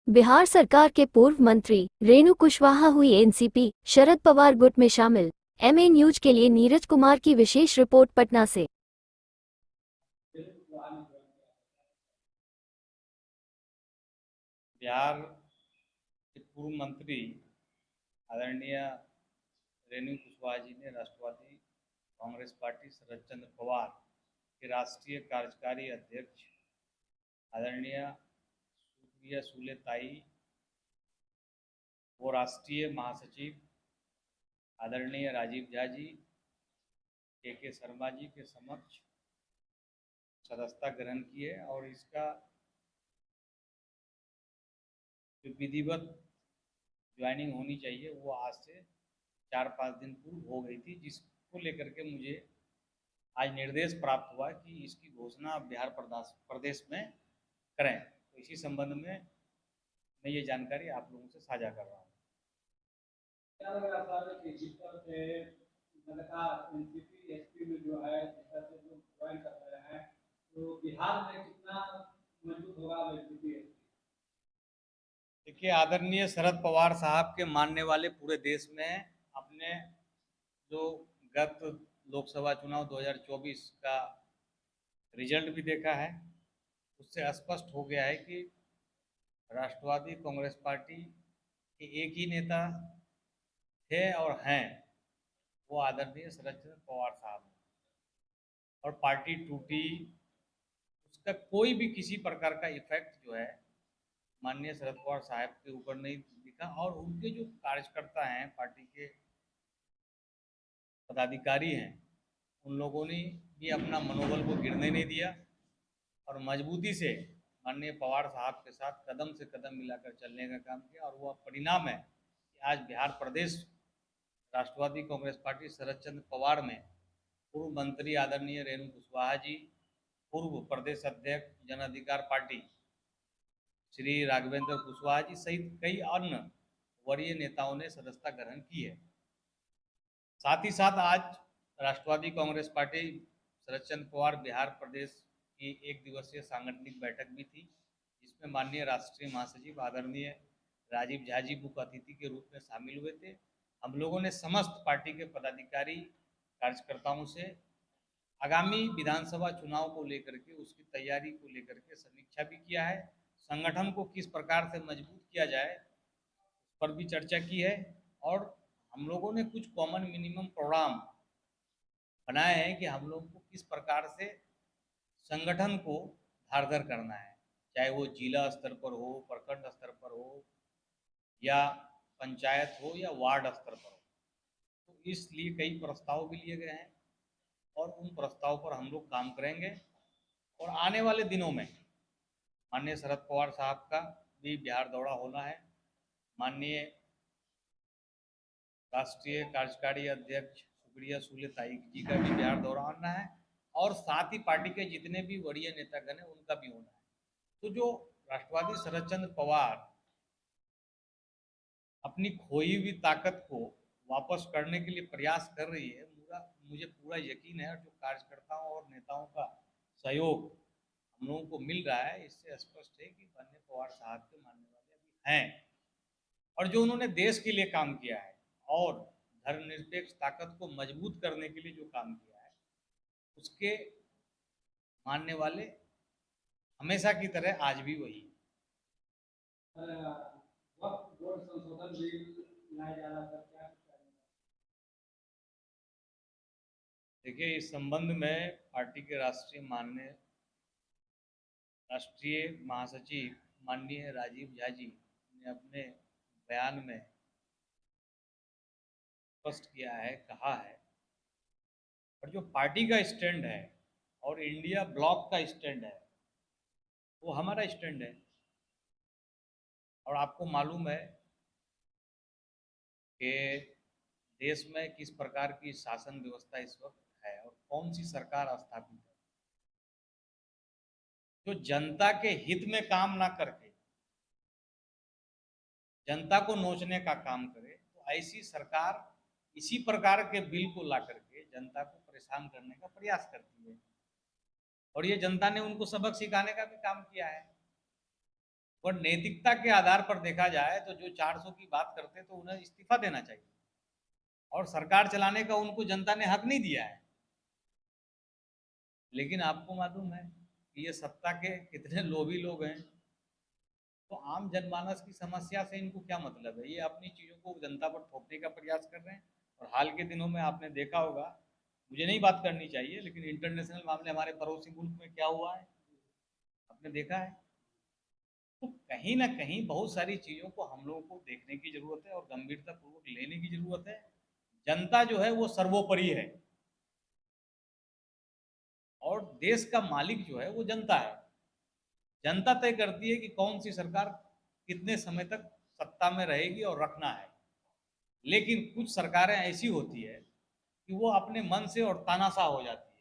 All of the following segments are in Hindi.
बिहार सरकार के पूर्व मंत्री रेणु कुशवाहा हुई एनसीपी शरद पवार गुट में शामिल। एमए न्यूज के लिए नीरज कुमार की विशेष रिपोर्ट पटना से। बिहार के पूर्व मंत्री आदरणीय रेणु कुशवाहा जी ने राष्ट्रवादी कांग्रेस पार्टी शरद चंद्र पवार के राष्ट्रीय कार्यकारी अध्यक्ष आदरणीय सुप्रिया सुले ताई वो राष्ट्रीय महासचिव आदरणीय राजीव झा जी के शर्मा जी के समक्ष सदस्यता ग्रहण की है और इसका जो विधिवत ज्वाइनिंग होनी चाहिए वो आज से 4-5 दिन पूर्व हो गई थी, जिसको लेकर के मुझे आज निर्देश प्राप्त हुआ कि इसकी घोषणा बिहार प्रदेश में करें। तो इसी संबंध में मैं ये जानकारी आप लोगों से साझा कर रहा हूँ। क्या लग रहा था कि जिस तरह से लगातार एनसीपी एसपी में जो है जिस तरह से जो ज्वाइन कर रहे हैं तो बिहार में कितना मजबूत होगा एनसीपी? देखिए, आदरणीय शरद पवार साहब के मानने वाले पूरे देश में अपने जो गत लोकसभा चुनाव 2024 का रिजल्ट भी देखा है, उससे स्पष्ट हो गया है कि राष्ट्रवादी कांग्रेस पार्टी के एक ही नेता थे और हैं, वो आदरणीय शरद चंद्र पवार साहब हैं। और पार्टी टूटी, उसका कोई भी किसी प्रकार का इफेक्ट जो है माननीय शरद पवार साहब के ऊपर नहीं दिखा। और उनके जो कार्यकर्ता हैं, पार्टी के पदाधिकारी हैं, उन लोगों ने भी अपना मनोबल को गिरने नहीं दिया और मजबूती से माननीय पवार साहब के साथ कदम से कदम मिलाकर चलने का काम किया। और वह परिणाम है कि आज बिहार प्रदेश राष्ट्रवादी कांग्रेस पार्टी शरद चंद्र पवार में पूर्व मंत्री आदरणीय रेणु कुशवाहा जी, पूर्व प्रदेश अध्यक्ष जन अधिकार पार्टी श्री राघवेंद्र कुशवाहा जी सहित कई अन्य वरीय नेताओं ने सदस्यता ग्रहण की है। साथ ही साथ आज राष्ट्रवादी कांग्रेस पार्टी शरद चंद्र पवार बिहार प्रदेश की एक दिवसीय सांगठनिक बैठक भी थी, जिसमें माननीय राष्ट्रीय महासचिव आदरणीय राजीव झा जी मुख्य अतिथि के रूप में शामिल हुए थे। हम लोगों ने समस्त पार्टी के पदाधिकारी कार्यकर्ताओं से आगामी विधानसभा चुनाव को लेकर के, उसकी तैयारी को लेकर के समीक्षा भी किया है। संगठन को किस प्रकार से मजबूत किया जाए उस पर भी चर्चा की है। और हम लोगों ने कुछ कॉमन मिनिमम प्रोग्राम बनाए हैं कि हम लोग को किस प्रकार से संगठन को धारदार करना है, चाहे वो जिला स्तर पर हो, प्रखंड स्तर पर हो, या पंचायत हो, या वार्ड स्तर पर हो। तो इसलिए कई प्रस्ताव भी लिए गए हैं और उन प्रस्ताव पर हम लोग काम करेंगे। और आने वाले दिनों में माननीय शरद पवार साहब का भी बिहार दौरा होना है, माननीय राष्ट्रीय कार्यकारी अध्यक्ष सुप्रिया सुले ताई जी का भी बिहार दौरा होना है, और साथ ही पार्टी के जितने भी वरीय नेतागण हैं उनका भी होना है। तो जो राष्ट्रवादी शरद चंद्र पवार अपनी खोई हुई ताकत को वापस करने के लिए प्रयास कर रही है, मुझे पूरा यकीन है। और जो कार्यकर्ताओं और नेताओं का सहयोग हम लोगों को मिल रहा है, इससे स्पष्ट है कि माननीय पवार साहब के मानने वाले अभी हैं। और जो उन्होंने देश के लिए काम किया है और धर्मनिरपेक्ष ताकत को मजबूत करने के लिए जो काम किया है, उसके मानने वाले हमेशा की तरह आज भी वही है। वक्त बोर्ड संशोधन बिल लाया जा रहा था, क्या? देखिए, इस संबंध में पार्टी के राष्ट्रीय महासचिव माननीय राजीव झा जी ने अपने बयान में स्पष्ट किया है, कहा है। और जो पार्टी का स्टैंड है और इंडिया ब्लॉक का स्टैंड है, वो हमारा स्टैंड है। और आपको मालूम है कि देश में किस प्रकार की शासन व्यवस्था इस वक्त है और कौन सी सरकार स्थापित है। जो जनता के हित में काम ना करके जनता को नोचने का काम करे, तो ऐसी सरकार इसी प्रकार के बिल को ला करके जनता को परेशान करने का प्रयास करती है। और ये जनता ने उनको सबक सिखाने का भी काम किया है। और नैतिकता के आधार पर देखा जाए तो जो 400 की बात करते तो उन्हें इस्तीफा देना चाहिए, और सरकार चलाने का उनको जनता ने हक नहीं दिया है। लेकिन आपको मालूम है कि ये सत्ता के कितने लोभी लोग हैं, तो आम जनमानस की समस्या से इनको क्या मतलब है। ये अपनी चीज़ों को जनता पर थोपने का प्रयास कर रहे हैं। और हाल के दिनों में आपने देखा होगा, मुझे नहीं बात करनी चाहिए, लेकिन इंटरनेशनल मामले हमारे पड़ोसी मुल्क में क्या हुआ है आपने देखा है। तो कहीं ना कहीं बहुत सारी चीज़ों को हम लोगों को देखने की ज़रूरत है और गंभीरतापूर्वक लेने की ज़रूरत है। जनता जो है वो सर्वोपरि है, और देश का मालिक जो है वो जनता है। जनता तय करती है कि कौन सी सरकार कितने समय तक सत्ता में रहेगी और रखना है। लेकिन कुछ सरकारें ऐसी होती है कि वो अपने मन से और तानाशाह हो जाती है।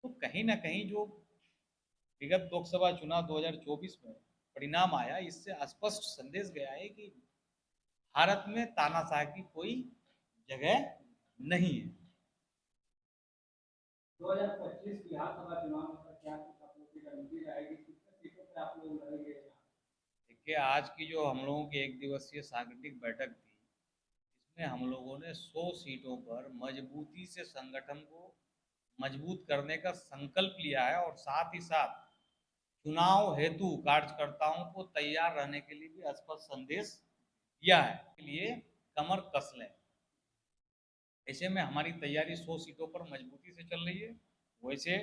तो कहीं ना कहीं जो विगत लोकसभा चुनाव 2024 में परिणाम आया, इससे स्पष्ट संदेश गया है कि भारत में तानाशाह की कोई जगह नहीं है। 2025 विधानसभा चुनाव में क्या कुछ आप लोग की रणनीति रहेगी, कितने सीटों पे आप लोग लड़ेंगे? देखिए, आज की जो हम लोगों की एक दिवसीय सांगठनिक बैठक थी, इसमें हम लोगों ने 100 सीटों पर मजबूती से संगठन को मजबूत करने का संकल्प लिया है, और साथ ही साथ चुनाव हेतु कार्यकर्ताओं को तैयार रहने के लिए भी स्पष्ट संदेश दिया है। के लिए कमर कस लें। ऐसे में हमारी तैयारी 100 सीटों पर मजबूती से चल रही है। वैसे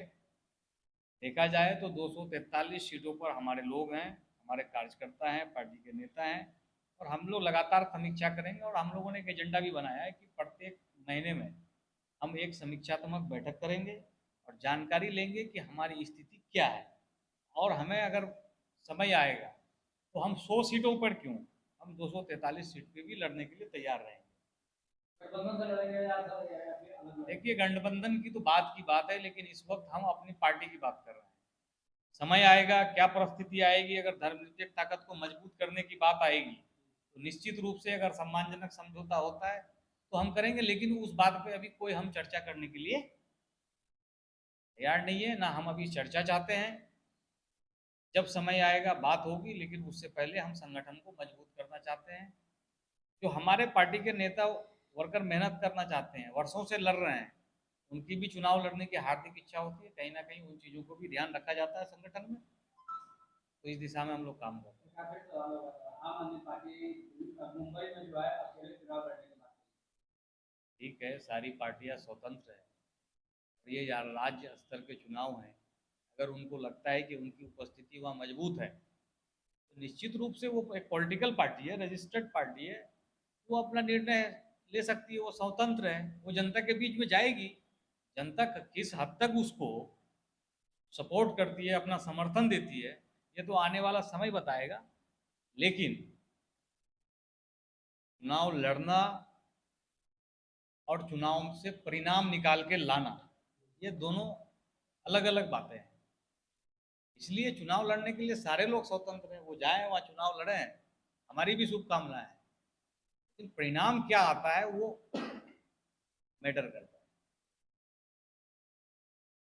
देखा जाए तो 243 सीटों पर हमारे लोग हैं, हमारे कार्यकर्ता हैं, पार्टी के नेता हैं, और हम लोग लगातार समीक्षा करेंगे। और हम लोगों ने एक एजेंडा भी बनाया है कि प्रत्येक महीने में हम एक समीक्षात्मक बैठक करेंगे और जानकारी लेंगे कि हमारी स्थिति क्या है, और हमें अगर समय आएगा तो हम 100 सीटों पर क्यों, हम 243 सीट पे भी लड़ने के लिए तैयार रहेंगे। गठबंधन से लड़ेंगे या फिर अलग लड़ेंगे? देखिए, गठबंधन की तो बात की बात है, लेकिन इस वक्त हम अपनी पार्टी की बात कर रहे हैं। समय आएगा, क्या परिस्थिति आएगी, अगर धर्मनिरपेक्ष ताकत को मजबूत करने की बात आएगी तो निश्चित रूप से अगर सम्मानजनक समझौता होता है तो हम करेंगे। लेकिन उस बात पे अभी कोई हम चर्चा करने के लिए तैयार नहीं है, ना हम अभी चर्चा चाहते हैं। जब समय आएगा बात होगी, लेकिन उससे पहले हम संगठन को मजबूत करना चाहते हैं। जो हमारे पार्टी के नेता वर्कर मेहनत करना चाहते हैं, वर्षों से लड़ रहे हैं, उनकी भी चुनाव लड़ने की हार्दिक इच्छा होती है। कहीं ना कहीं उन चीज़ों को भी ध्यान रखा जाता है संगठन में, तो इस दिशा में हम लोग काम कर रहे हैं। एक आखिरी सवाल होगा, आम आदमी पार्टी मुंबई में जो है अकेले चुनाव लड़ने की बात। ठीक है, सारी पार्टियां स्वतंत्र है, और ये राज्य स्तर के चुनाव हैं। अगर उनको लगता है कि उनकी उपस्थिति वहाँ मजबूत है तो निश्चित रूप से वो एक पॉलिटिकल पार्टी है, रजिस्टर्ड पार्टी है, वो अपना निर्णय ले सकती है, वो स्वतंत्र है, वो जनता के बीच में जाएगी। जनता किस हद तक उसको सपोर्ट करती है, अपना समर्थन देती है, ये तो आने वाला समय बताएगा। लेकिन चुनाव लड़ना और चुनाव से परिणाम निकाल के लाना, ये दोनों अलग अलग बातें हैं। इसलिए चुनाव लड़ने के लिए सारे लोग स्वतंत्र हैं, वो जाएं वहाँ चुनाव लड़ें, हमारी भी शुभकामनाएं हैं। लेकिन परिणाम क्या आता है वो मैटर करता है।